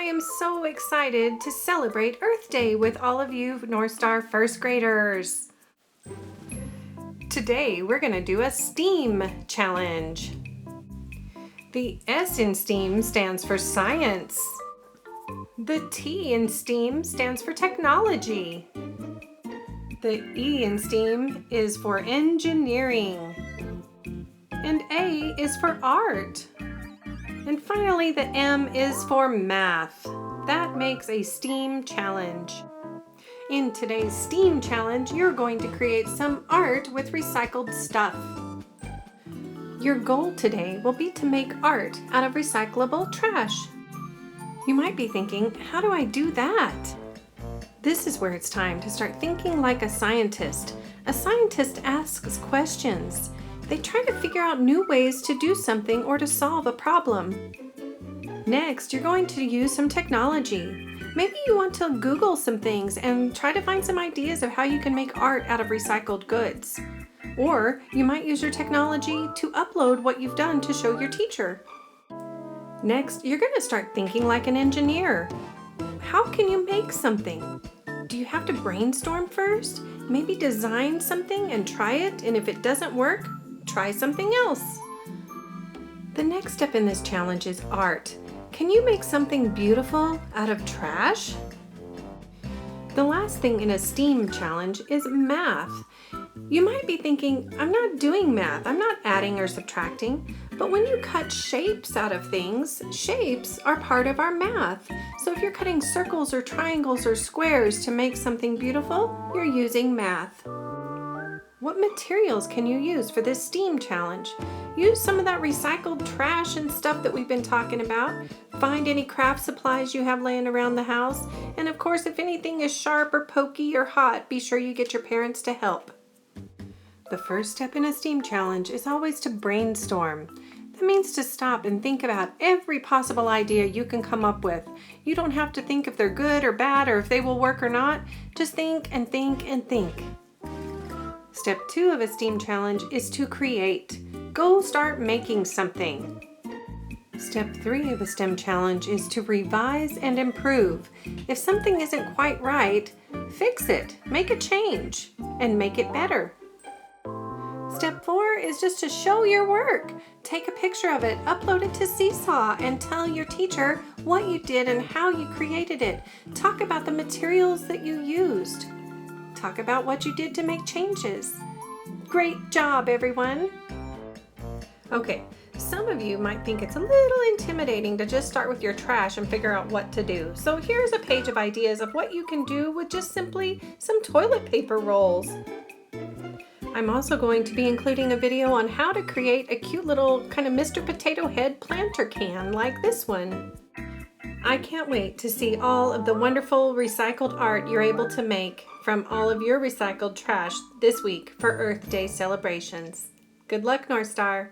am so excited to celebrate Earth Day with all of you North Star first graders. Today we're going to do a STEAM challenge. The S in STEAM stands for science. The T in STEAM stands for technology. The E in STEAM is for engineering. And A is for art. And finally, the M is for math. That makes a STEAM challenge. In today's STEAM challenge, you're going to create some art with recycled stuff. Your goal today will be to make art out of recyclable trash. You might be thinking, how do I do that? This is where it's time to start thinking like a scientist. A scientist asks questions. They try to figure out new ways to do something or to solve a problem. Next, you're going to use some technology. Maybe you want to Google some things and try to find some ideas of how you can make art out of recycled goods. Or you might use your technology to upload what you've done to show your teacher. Next, you're going to start thinking like an engineer. How can you make something? Do you have to brainstorm first? Maybe design something and try it, and if it doesn't work, try something else. The next step in this challenge is art. Can you make something beautiful out of trash? The last thing in a STEAM challenge is math. You might be thinking, I'm not doing math, I'm not adding or subtracting, but when you cut shapes out of things, shapes are part of our math. So if you're cutting circles or triangles or squares to make something beautiful, you're using math. What materials can you use for this STEAM challenge? Use some of that recycled trash and stuff that we've been talking about. Find any craft supplies you have laying around the house. And of course, if anything is sharp or pokey or hot, be sure you get your parents to help. The first step in a STEAM challenge is always to brainstorm. That means to stop and think about every possible idea you can come up with. You don't have to think if they're good or bad or if they will work or not. Just think and think and think. Step 2 of a STEAM challenge is to create. Go start making something. Step 3 of a STEM challenge is to revise and improve. If something isn't quite right, fix it, make a change, and make it better. Step 4 is just to show your work. Take a picture of it, upload it to Seesaw, and tell your teacher what you did and how you created it. Talk about the materials that you used. Talk about what you did to make changes. Great job, everyone! Okay, some of you might think it's a little intimidating to just start with your trash and figure out what to do. So here's a page of ideas of what you can do with just simply some toilet paper rolls. I'm also going to be including a video on how to create a cute little kind of Mr. Potato Head planter can like this one. I can't wait to see all of the wonderful recycled art you're able to make from all of your recycled trash this week for Earth Day celebrations. Good luck, North Star!